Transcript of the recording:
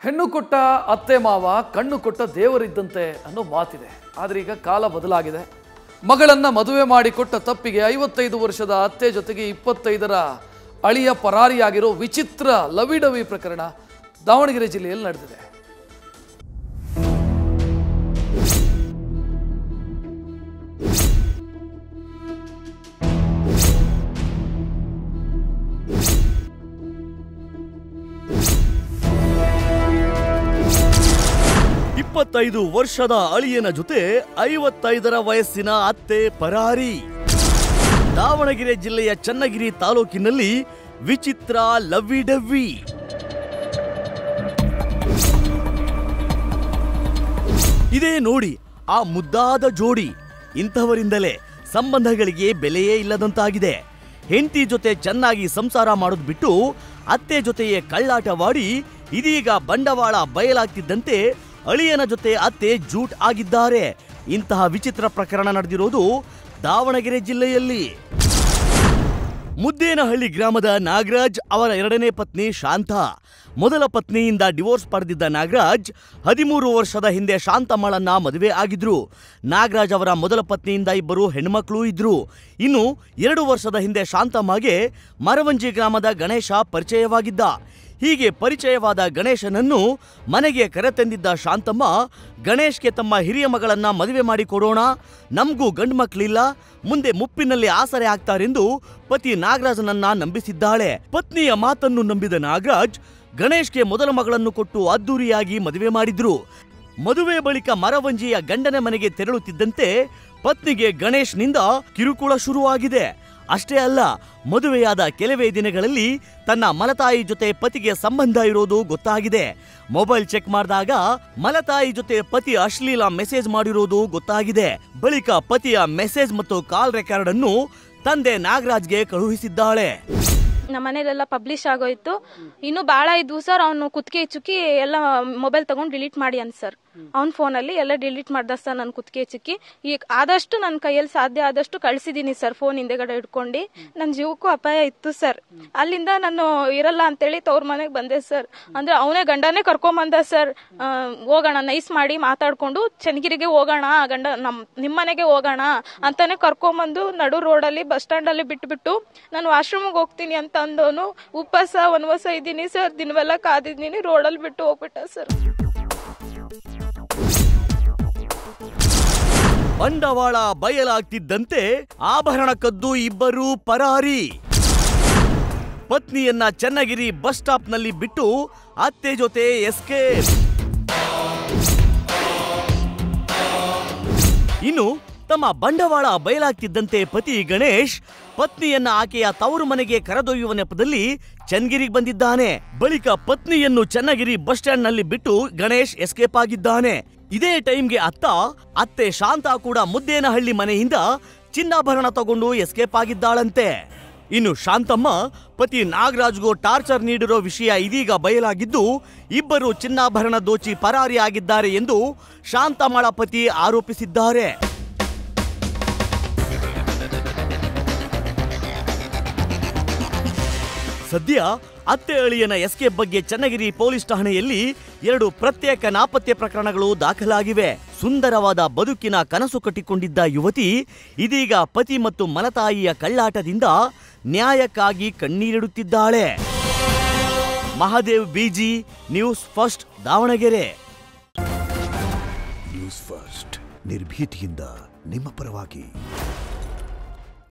ಹೆಣ್ಣು ಕೊಟ್ಟ ಅತ್ತೆ ಮಾವ ಕಣ್ಣು ಕೊಟ್ಟ ದೇವರಿದ್ದಂತೆ ಅನ್ನೋ ಮಾತಿದೆ. ಆದರೆ ಈಗ ಕಾಲ ಬದಲಾಗಿದೆ. ಮಗಳನ್ನ ಮದುವೆ ಮಾಡಿಕೊಟ್ಟ ತಪ್ಪಿಗೆ 55 ವರ್ಷದ ಅತ್ತೆ ಜೊತೆಗೆ 25ರ ಅಳಿಯ ಪರಾರಿಯಾಗಿರೋ ವಿಚಿತ್ರ ಲವಿಡವಿ ಪ್ರಕರಣ ದಾವಣಗೆರೆ ಜಿಲ್ಲೆಯಲ್ಲಿ ನಡೆದಿದೆ. ಇಪ್ಪತ್ತೈದು ವರ್ಷದ ಅಳಿಯನ ಜೊತೆ 55ರ ವಯಸ್ಸಿನ ಅತ್ತೆ ಪರಾರಿ. ದಾವಣಗೆರೆ ಜಿಲ್ಲೆಯ ಚನ್ನಗಿರಿ ತಾಲೂಕಿನಲ್ಲಿ ವಿಚಿತ್ರ ಲವ್ವಿ-ಡವ್ವಿ. ಇದೇ ನೋಡಿ ಆ ಮುದ್ದಾದ ಜೋಡಿ. ಇಂಥವರಿಂದಲೇ ಸಂಬಂಧಗಳಿಗೆ ಬೆಲೆಯೇ ಇಲ್ಲದಂತಾಗಿದೆ. ಹೆಂಡತಿ ಜೊತೆ ಚೆನ್ನಾಗಿ ಸಂಸಾರ ಮಾಡೋದು ಬಿಟ್ಟು ಅತ್ತೆ ಜೊತೆಯೇ ಕಳ್ಳಾಟವಾಡಿ ಇದೀಗ ಬಂಡವಾಳ ಬಯಲಾಗ್ತಿದ್ದಂತೆ ಅಳಿಯನ ಜೊತೆ ಅತ್ತೆ ಜೂಟ್ ಆಗಿದ್ದಾರೆ. ಇಂತಹ ವಿಚಿತ್ರ ಪ್ರಕರಣ ನಡೆದಿರೋದು ದಾವಣಗೆರೆ ಜಿಲ್ಲೆಯಲ್ಲಿ. ಮುದ್ದೇನಹಳ್ಳಿ ಗ್ರಾಮದ ನಾಗರಾಜ್ ಅವರ ಎರಡನೇ ಪತ್ನಿ ಶಾಂತಾ. ಮೊದಲ ಪತ್ನಿಯಿಂದ ಡಿವೋರ್ಸ್ ಪಡೆದಿದ್ದ ನಾಗರಾಜ್ 13 ವರ್ಷದ ಹಿಂದೆ ಶಾಂತಮ್ಮಳನ್ನ ಮದುವೆ ಆಗಿದ್ರು. ನಾಗರಾಜ್ ಅವರ ಮೊದಲ ಪತ್ನಿಯಿಂದ 2 ಹೆಣ್ಮಕ್ಳು ಇದ್ರು. ಇನ್ನು 2 ವರ್ಷದ ಹಿಂದೆ ಶಾಂತಮ್ಮಗೆ ಮರವಂಜಿ ಗ್ರಾಮದ ಗಣೇಶ ಪರಿಚಯವಾಗಿದ್ದ. ಹೀಗೆ ಪರಿಚಯವಾದ ಗಣೇಶನನ್ನು ಮನೆಗೆ ಕರೆತಂದಿದ್ದ ಶಾಂತಮ್ಮ ಗಣೇಶ್ಗೆ ತಮ್ಮ ಹಿರಿಯ ಮಗಳನ್ನ ಮದುವೆ ಮಾಡಿ ಕೊಡೋಣ, ನಮಗೂ ಗಂಡು ಮಕ್ಕಳಿಲ್ಲ, ಮುಂದೆ ಮುಪ್ಪಿನಲ್ಲಿ ಆಸರೆ ಆಗ್ತಾರೆಂದು ಪತಿ ನಾಗರಾಜನನ್ನ ನಂಬಿಸಿದ್ದಾಳೆ. ಪತ್ನಿಯ ಮಾತನ್ನು ನಂಬಿದ ನಾಗರಾಜ್ ಗಣೇಶ್ಗೆ ಮೊದಲ ಮಗಳನ್ನು ಕೊಟ್ಟು ಅದ್ದೂರಿಯಾಗಿ ಮದುವೆ ಮಾಡಿದ್ರು. ಮದುವೆ ಬಳಿಕ ಮರವಂಜಿಯ ಗಂಡನ ಮನೆಗೆ ತೆರಳುತ್ತಿದ್ದಂತೆ ಪತ್ನಿಗೆ ಗಣೇಶ್ನಿಂದ ಕಿರುಕುಳ ಶುರುವಾಗಿದೆ. ಅಷ್ಟೇ ಅಲ್ಲ, ಮದುವೆಯಾದ ಕೆಲವೇ ದಿನಗಳಲ್ಲಿ ತನ್ನ ಮಲತಾಯಿ ಜೊತೆ ಪತಿಗೆ ಸಂಬಂಧ ಇರೋದು ಗೊತ್ತಾಗಿದೆ. ಮೊಬೈಲ್ ಚೆಕ್ ಮಾಡಿದಾಗ ಮಲತಾಯಿ ಜೊತೆ ಪತಿ ಅಶ್ಲೀಲ ಮೆಸೇಜ್ ಮಾಡಿರೋದು ಗೊತ್ತಾಗಿದೆ. ಬಳಿಕ ಪತಿಯ ಮೆಸೇಜ್ ಮತ್ತು ಕಾಲ್ ರೆಕಾರ್ಡ್ ಅನ್ನು ತಂದೆ ನಾಗರಾಜ್ಗೆ ಕಳುಹಿಸಿದ್ದಾಳೆ. ನಮ್ಮ ಮನೇಲೆಲ್ಲ ಪಬ್ಲಿಷ್ ಆಗೋಯ್ತು. ಇನ್ನು ಭಾಳ ಇದ್ವು ಸರ್. ಅವನು ಕುತ್ತಿಗೆ ಚುಕ್ಕಿ ಎಲ್ಲ ಮೊಬೈಲ್ ತಗೊಂಡು ಡಿಲೀಟ್ ಮಾಡಿ ಅಂತ ಸರ್. ಅವ್ನ ಫೋನಲ್ಲಿ ಎಲ್ಲ ಡಿಲೀಟ್ ಮಾಡ್ದ ಸರ್. ನನ್ನ ಕುತ್ತಿಗೆ ಚುಕ್ಕಿ ಈಗ ಆದಷ್ಟು ನನ್ನ ಕೈಯಲ್ಲಿ ಸಾಧ್ಯ ಆದಷ್ಟು ಕಳಿಸಿದ್ದೀನಿ ಸರ್. ಫೋನ್ ಹಿಂದೆಗಡೆ ಇಟ್ಕೊಂಡು ನನ್ನ ಜೀವಕ್ಕೂ ಅಪಾಯ ಇತ್ತು ಸರ್. ಅಲ್ಲಿಂದ ನಾನು ಇರಲ್ಲ ಅಂತೇಳಿ ತವ್ರ ಮನೆಗೆ ಬಂದೆ ಸರ್. ಅಂದ್ರೆ ಅವನೇ ಗಂಡನೇ ಕರ್ಕೊಂಬಂದ ಸರ್. ಹೋಗೋಣ ನೈಸ್ ಮಾಡಿ ಮಾತಾಡ್ಕೊಂಡು ಚನ್ನಗಿರಿಗೆ ಹೋಗೋಣ, ಗಂಡ ನಿಮ್ಮ ಮನೆಗೆ ಹೋಗೋಣ ಅಂತಾನೆ ಕರ್ಕೊಂಬಂದು ನಡು ರೋಡಲ್ಲಿ ಬಸ್ ಸ್ಟ್ಯಾಂಡ್ ಅಲ್ಲಿ ಬಿಟ್ಬಿಟ್ಟು ನಾನು ವಾಶ್ರೂಮ್ಗೆ ಹೋಗ್ತೀನಿ ಅಂತ ಅಂದವನು ಉಪವಾಸ ವನವಾಸ ಇದ್ದೀನಿ ಸರ್. ದಿನವೆಲ್ಲ ಕಾದಿದ್ದೀನಿ, ರೋಡಲ್ಲಿ ಬಿಟ್ಟು ಹೋಗ್ಬಿಟ್ಟ ಸರ್. ಬಂಡವಾಳ ಬಯಲಾಗ್ತಿದ್ದಂತೆ ಆಭರಣ ಕದ್ದು 2 ಪರಾರಿ. ಪತ್ನಿಯನ್ನ ಚನ್ನಗಿರಿ ಬಸ್ ಸ್ಟಾಪ್ ನಲ್ಲಿ ಬಿಟ್ಟು ಅತ್ತೆ ಜೊತೆ ಎಸ್ಕೇಪ್. ಇನ್ನು ತಮ್ಮ ಬಂಡವಾಳ ಬಯಲಾಗ್ತಿದ್ದಂತೆ ಪತಿ ಗಣೇಶ್ ಪತ್ನಿಯನ್ನ ಆಕೆಯ ತವರು ಮನೆಗೆ ಕರೆದೊಯ್ಯುವ ನೆಪದಲ್ಲಿ ಚನ್ನಗಿರಿಗೆ ಬಂದಿದ್ದಾನೆ. ಬಳಿಕ ಪತ್ನಿಯನ್ನು ಚನ್ನಗಿರಿ ಬಸ್ ಸ್ಟ್ಯಾಂಡ್ ನಲ್ಲಿ ಬಿಟ್ಟು ಗಣೇಶ್ ಎಸ್ಕೇಪ್ ಆಗಿದ್ದಾನೆ. ಇದೇ ಟೈಮ್ಗೆ ಅತ್ತೆ ಶಾಂತಾ ಕೂಡ ಮುದ್ದೇನಹಳ್ಳಿ ಮನೆಯಿಂದ ಚಿನ್ನಾಭರಣ ತಗೊಂಡು ಎಸ್ಕೇಪ್ ಆಗಿದ್ದಾಳಂತೆ. ಇನ್ನು ಶಾಂತಮ್ಮ ಪತಿ ನಾಗರಾಜ್ಗೂ ಟಾರ್ಚರ್ ನೀಡಿರೋ ವಿಷಯ ಇದೀಗ ಬಯಲಾಗಿದ್ದು 2 ಚಿನ್ನಾಭರಣ ದೋಚಿ ಪರಾರಿ ಆಗಿದ್ದಾರೆ ಎಂದು ಶಾಂತಮ್ಮಳ ಪತಿ ಆರೋಪಿಸಿದ್ದಾರೆ. ಸದ್ಯ ಅತ್ತೆ ಅಳಿಯನ ಎಸ್ಕೇಪ್ ಬಗ್ಗೆ ಚನ್ನಗಿರಿ ಪೊಲೀಸ್ ಠಾಣೆಯಲ್ಲಿ 2 ಪ್ರತ್ಯೇಕ ನಾಪತ್ತೆ ಪ್ರಕರಣಗಳು ದಾಖಲಾಗಿವೆ. ಸುಂದರವಾದ ಬದುಕಿನ ಕನಸು ಕಟ್ಟಿಕೊಂಡಿದ್ದ ಯುವತಿ ಇದೀಗ ಪತಿ ಮತ್ತು ಮಲತಾಯಿಯ ಕಳ್ಳಾಟದಿಂದ ನ್ಯಾಯಕ್ಕಾಗಿ ಕಣ್ಣೀರಿಡುತ್ತಿದ್ದಾಳೆ. Mahadev B G, news first, Davanagere. News first ನಿರ್ಭೀತಿಯಿಂದ ನಿಮ್ಮ ಪರವಾಗಿ.